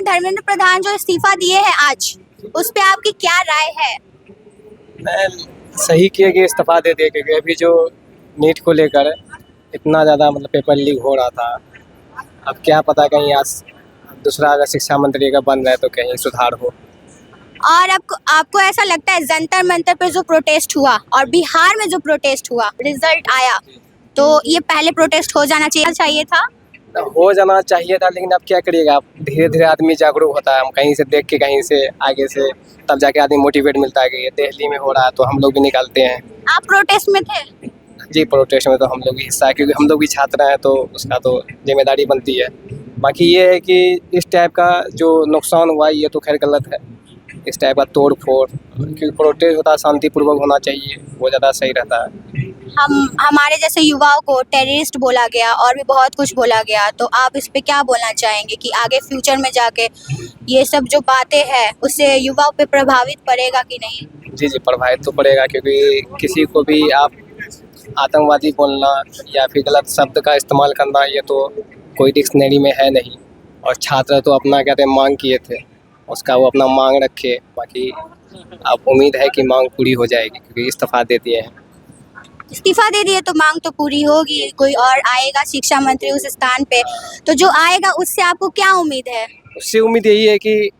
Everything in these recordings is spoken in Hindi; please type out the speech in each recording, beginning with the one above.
धर्मेंद्र प्रधान जो इस्तीफा दिए हैं आज, उस पे आपकी क्या राय है? मैं सही किए कि इस्तीफा दे दिए, क्योंकि अभी जो नीट को लेकर इतना ज़्यादा मतलब पेपर लीक हो रहा था। अब क्या पता कहीं आज दूसरा अगर शिक्षा मंत्री का बन रहा है तो कहीं सुधार हो। और आपको ऐसा लगता है जंतर मंतर पे जो प्रोटेस्ट हुआ और बिहार में जो प्रोटेस्ट हुआ, रिजल्ट आया, तो ये पहले प्रोटेस्ट हो जाना चाहिए था? हो जाना चाहिए था, लेकिन अब क्या करिएगा, आप धीरे धीरे आदमी जागरूक होता है। हम कहीं से देख के, कहीं से आगे से, तब जाके आदमी मोटिवेट मिलता है कि ये दिल्ली में हो रहा है तो हम लोग भी निकालते हैं। आप प्रोटेस्ट में थे? जी, प्रोटेस्ट में तो हम लोग भी हिस्सा है, क्योंकि हम लोग भी छात्र हैं तो उसका तो जिम्मेदारी बनती है। बाकी ये है कि इस टाइप का जो नुकसान हुआ ये तो खैर गलत है, इस टाइप का तोड़ फोड़, क्योंकि प्रोटेस्ट होता है शांतिपूर्वक होना चाहिए, वो ज़्यादा सही रहता है। हमारे जैसे युवाओं को टेररिस्ट बोला गया और भी बहुत कुछ बोला गया, तो आप इस पे क्या बोलना चाहेंगे कि आगे फ्यूचर में जाके ये सब जो बातें हैं उससे युवाओं पे प्रभावित पड़ेगा कि नहीं? जी जी, प्रभावित तो पड़ेगा, क्योंकि किसी को भी आप आतंकवादी बोलना या फिर गलत शब्द का इस्तेमाल करना, ये तो कोई डिक्शनरी में है नहीं। और छात्र तो अपना कहते हैं मांग किए थे, उसका वो अपना मांग रखे। बाकी अब उम्मीद है कि मांग पूरी हो जाएगी, क्योंकि इस्तीफा दे दिए हैं। इस्तीफा दे दिए तो मांग तो पूरी होगी, कोई और आएगा शिक्षा मंत्री उस स्थान पे, तो जो आएगा उससे आपको क्या उम्मीद है? उससे उम्मीद यही है कि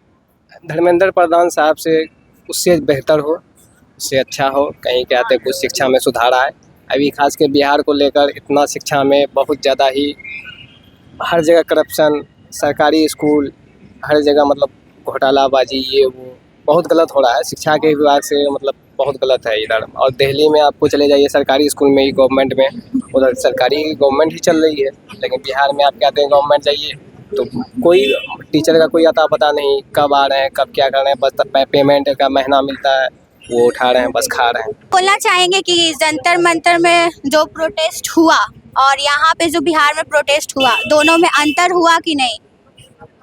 धर्मेंद्र प्रधान साहब से उससे बेहतर हो, उससे अच्छा हो, कहीं कहते कुछ शिक्षा में सुधार आए। अभी खास के बिहार को लेकर इतना शिक्षा में बहुत ज़्यादा ही हर जगह करप्शन, सरकारी स्कूल हर जगह मतलब घोटालाबाजी, ये वो बहुत गलत हो रहा है। शिक्षा के विभाग से मतलब बहुत गलत है इधर। और दिल्ली में आपको चले जाइए सरकारी स्कूल में ही, गवर्नमेंट में, उधर सरकारी गवर्नमेंट ही चल रही है। लेकिन बिहार में आप कहते हैं गवर्नमेंट जाइए तो कोई टीचर का कोई अता पता नहीं, कब आ रहे हैं, कब क्या कर रहे हैं, बस पेमेंट का महीना मिलता है, वो उठा रहे हैं, बस खा रहे हैं। बोलना चाहेंगे कि जंतर मंतर में जो प्रोटेस्ट हुआ और यहाँ पे जो बिहार में प्रोटेस्ट हुआ, दोनों में अंतर हुआ कि नहीं,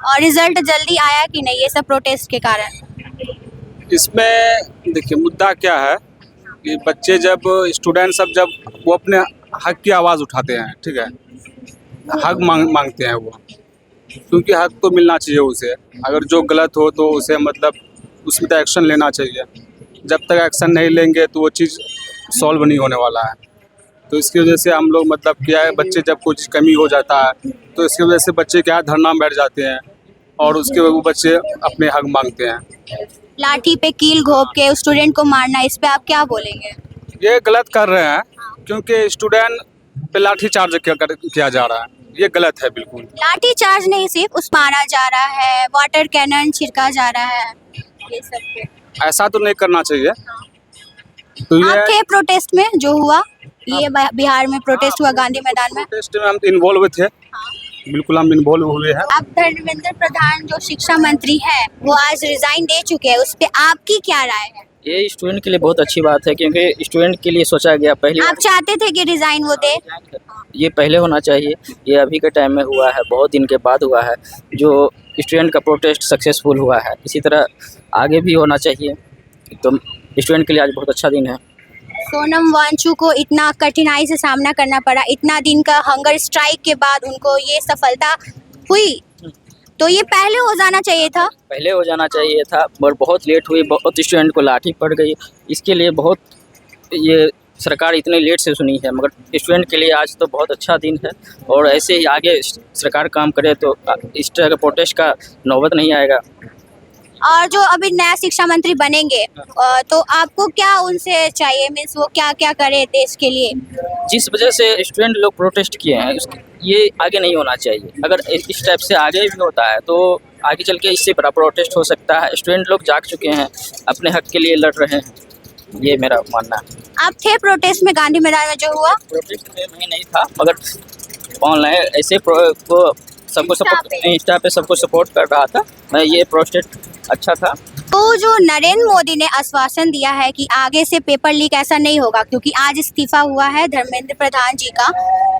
और रिजल्ट जल्दी आया कि नहीं ये सब प्रोटेस्ट के कारण? इसमें देखिए मुद्दा क्या है कि बच्चे जब स्टूडेंट सब जब वो अपने हक की आवाज़ उठाते हैं, ठीक है, हक मांगते हैं वो, क्योंकि हक तो मिलना चाहिए उसे। अगर जो गलत हो तो उसे मतलब उसमें तो एक्शन लेना चाहिए। जब तक एक्शन नहीं लेंगे तो वो चीज़ सॉल्व नहीं होने वाला है। तो इसकी वजह से हम लोग मतलब क्या है, बच्चे जब कुछ कमी हो जाता है तो इसकी वजह से बच्चे क्या धरना में बैठ जाते हैं और उसके वो बच्चे अपने हक मांगते हैं। लाठी पे कील घोंप के स्टूडेंट को मारना, इस पे आप क्या बोलेंगे? ये गलत कर रहे हैं, क्योंकि स्टूडेंट पे लाठी चार्ज किया जा रहा है, ये गलत है बिल्कुल। लाठी चार्ज नहीं, सिर्फ उस मारा जा रहा है, वाटर कैनन छिड़का जा रहा है, ये सब पे। ऐसा तो नहीं करना चाहिए। तो आप ये थे प्रोटेस्ट में जो हुआ, ये बिहार में प्रोटेस्ट हुआ गांधी मैदान में? प्रोटेस्ट में हम इन्वॉल्व थे, बिल्कुल हम इन्वॉल्व हुए हैं। अब धर्मेंद्र प्रधान जो शिक्षा मंत्री है वो आज रिजाइन दे चुके हैं, उस पे आपकी क्या राय है? ये स्टूडेंट के लिए बहुत अच्छी बात है, क्योंकि स्टूडेंट के लिए सोचा गया पहले। आप चाहते थे कि रिजाइन वो दे? ये पहले होना चाहिए, ये अभी के टाइम में हुआ है, बहुत दिन के बाद हुआ है जो स्टूडेंट का प्रोटेस्ट सक्सेसफुल हुआ है। इसी तरह आगे भी होना चाहिए, तो स्टूडेंट के लिए आज बहुत अच्छा दिन है। सोनम वांगचुक को इतना कठिनाई से सामना करना पड़ा, इतना दिन का हंगर स्ट्राइक के बाद उनको ये सफलता हुई, तो ये पहले हो जाना चाहिए था? पहले हो जाना चाहिए था, पर बहुत लेट हुई, बहुत स्टूडेंट को लाठी पड़ गई। इसके लिए बहुत ये सरकार इतने लेट से सुनी है, मगर स्टूडेंट के लिए आज तो बहुत अच्छा दिन है। और ऐसे ही आगे सरकार काम करे तो इस तरह का प्रोटेस्ट का नौबत नहीं आएगा। और जो अभी नया शिक्षा मंत्री बनेंगे तो आपको क्या उनसे चाहिए, मीन्स वो क्या क्या करे देश के लिए? जिस वजह से स्टूडेंट लोग प्रोटेस्ट किए हैं ये आगे नहीं होना चाहिए। अगर इस टाइप से आगे भी होता है तो आगे चल के इससे बड़ा प्रोटेस्ट हो सकता है। स्टूडेंट लोग जाग चुके हैं, अपने हक के लिए लड़ रहे हैं, ये मेरा मानना है। आप थे प्रोटेस्ट में गांधी मैदान में जो हुआ? प्रोटेस्ट में मैं नहीं था, मगर ऑनलाइन ऐसे सबको सपोर्ट, इंस्टा पे सबको सपोर्ट कर रहा था मैं। ये प्रोटेस्ट अच्छा था। तो जो नरेंद्र मोदी ने आश्वासन दिया है कि आगे से पेपर लीक ऐसा नहीं होगा, क्योंकि आज इस्तीफा हुआ है धर्मेंद्र प्रधान जी का,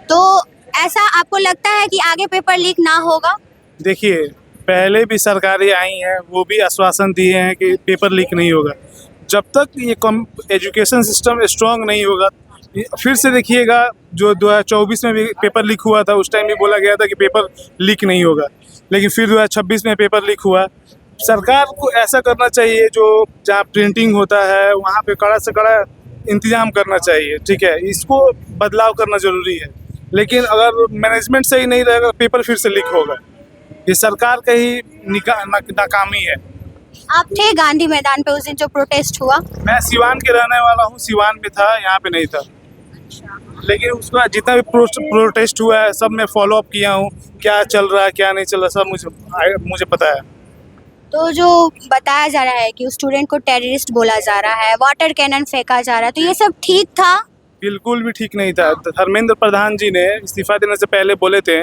तो ऐसा आपको लगता है कि आगे पेपर लीक ना होगा? देखिए, पहले भी सरकारें आई हैं, वो भी आश्वासन दिए हैं कि पेपर लीक नहीं होगा। जब तक ये एजुकेशन सिस्टम स्ट्रांग नहीं होगा, फिर से देखिएगा जो 2024 में भी पेपर लीक हुआ था, उस टाइम भी बोला गया था कि पेपर लीक नहीं होगा। लेकिन फिर 2026 में पेपर लीक हुआ। सरकार को ऐसा करना चाहिए, जो जहाँ प्रिंटिंग होता है वहाँ पे कड़ा से कड़ा इंतजाम करना चाहिए, ठीक है, इसको बदलाव करना ज़रूरी है। लेकिन अगर मैनेजमेंट सही नहीं रहेगा, पेपर फिर से लीक होगा। ये सरकार का ही नाकामी है। आप थे गांधी मैदान पे उस दिन जो प्रोटेस्ट हुआ? मैं सिवान के रहने वाला हूँ, सिवान में था, यहाँ पे नहीं था। लेकिन उसका जितना भी प्रोटेस्ट हुआ है सब मैं फॉलो अप किया हूँ, क्या चल रहा है क्या नहीं चल रहा सब मुझे पता है। तो जो बताया जा रहा है कि उस स्टूडेंट को टेररिस्ट बोला जा रहा है, वाटर कैनन फेंका जा रहा है, तो ये सब ठीक था? बिल्कुल भी ठीक नहीं था। धर्मेंद्र प्रधान जी ने इस्तीफा देने से पहले बोले थे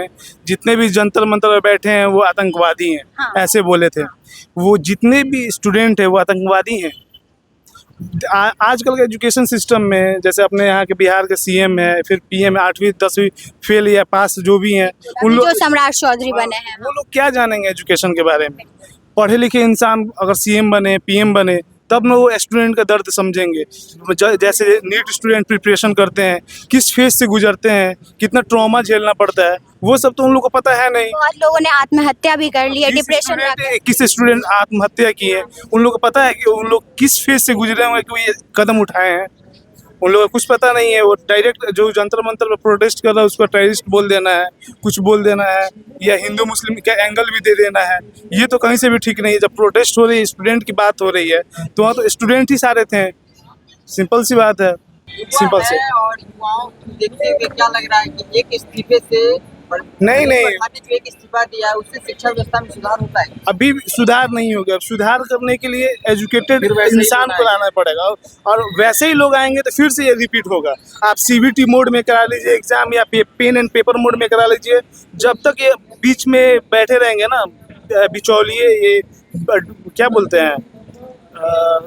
जितने भी जंतर मंतर में बैठे हैं वो आतंकवादी हैं, हाँ। ऐसे बोले थे। वो जितने भी स्टूडेंट हैं वो आतंकवादी हैं। आजकल के एजुकेशन सिस्टम में जैसे अपने यहाँ के बिहार के सीएम है, फिर पीएम 8वीं 10वीं फेल या पास जो भी हैं उन लोग, जो सम्राट चौधरी बने हैं, वो लोग क्या जानेंगे एजुकेशन के बारे में। पढ़े लिखे इंसान अगर सीएम बने, पीएम बने, तब ना वो स्टूडेंट का दर्द समझेंगे। जैसे नीट स्टूडेंट प्रिपरेशन करते हैं, किस फेज से गुजरते हैं, कितना ट्रॉमा झेलना पड़ता है, वो सब तो उन लोगों को पता है नहीं। बहुत लोगों ने आत्महत्या भी कर ली है, डिप्रेशन में। किस स्टूडेंट आत्महत्या की है, उन लोगों को पता है कि उन लोग किस फेज से गुजरे हुए कि वो ये कदम उठाए हैं। उन लोगों को कुछ पता नहीं है। वो डायरेक्ट जो जंतर मंतर पर प्रोटेस्ट कर रहा है उसको टेररिस्ट बोल देना है, कुछ बोल देना है, या हिंदू मुस्लिम का एंगल भी दे देना है। ये तो कहीं से भी ठीक नहीं है। जब प्रोटेस्ट हो रही है, स्टूडेंट की बात हो रही है, तो वहाँ तो स्टूडेंट ही सारे थे। सिंपल सी बात है, सिंपल से। और युवाओं को देखते हुए क्या लग रहा है कि एक इस्तीफे से नहीं। जो एक इस्तीफा दिया है उससे शिक्षा व्यवस्था में सुधार होता है? अभी सुधार नहीं होगा। अब सुधार करने के लिए एजुकेटेड इंसान को लाना पड़ेगा, और वैसे ही लोग आएंगे तो फिर से ये रिपीट होगा। आप सीबीटी मोड में करा लीजिए एग्जाम, या पेन एंड पेपर मोड में करा लीजिए। जब तक ये बीच में बैठे रहेंगे ना बिचौलिए, ये क्या बोलते हैं,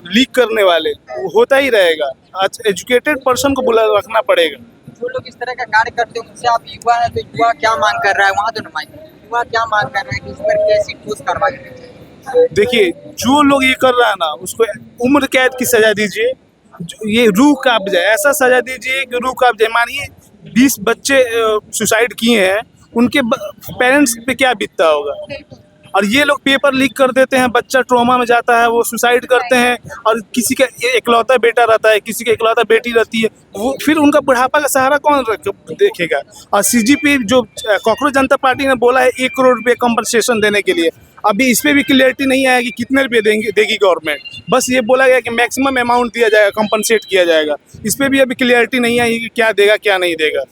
लीक करने वाले, होता ही रहेगा। आज एजुकेटेड पर्सन को बुला रखना पड़ेगा। जो लोग इस तरह का कार्य करते हैं उनसे आप युवा है तो युवा क्या मांग कर रहा है वहाँ तो युवा क्या मांग कर रहा है कि इस पर कैसी ठोस कार्रवाई करें? देखिए, जो लोग ये कर रहा है ना उसको उम्र कैद की सजा दीजिए। ये रूह कांप जाए, ऐसा सजा दीजिए कि रूह कांप जाए। मानिए 20 बच्चे सुसाइड किए हैं, उनके पेरेंट्स पे क्या बीतता होगा। और ये लोग पेपर लीक कर देते हैं, बच्चा ट्रॉमा में जाता है, वो सुसाइड करते हैं। और किसी का एकलौता बेटा रहता है, किसी का एकलौता बेटी रहती है, वो फिर उनका बुढ़ापा का सहारा कौन देखेगा। और सीजीपी जो कॉकरोच जनता पार्टी ने बोला है 1 करोड़ रुपये कंपनसेशन देने के लिए, अभी इस पर भी क्लियरिटी नहीं आया कि कितने रुपये देगी गवर्नमेंट। बस ये बोला गया कि मैक्सिमम अमाउंट दिया जाएगा, कंपनसेट किया जाएगा। इस पर भी अभी क्लियरिटी नहीं आई कि क्या देगा क्या नहीं देगा।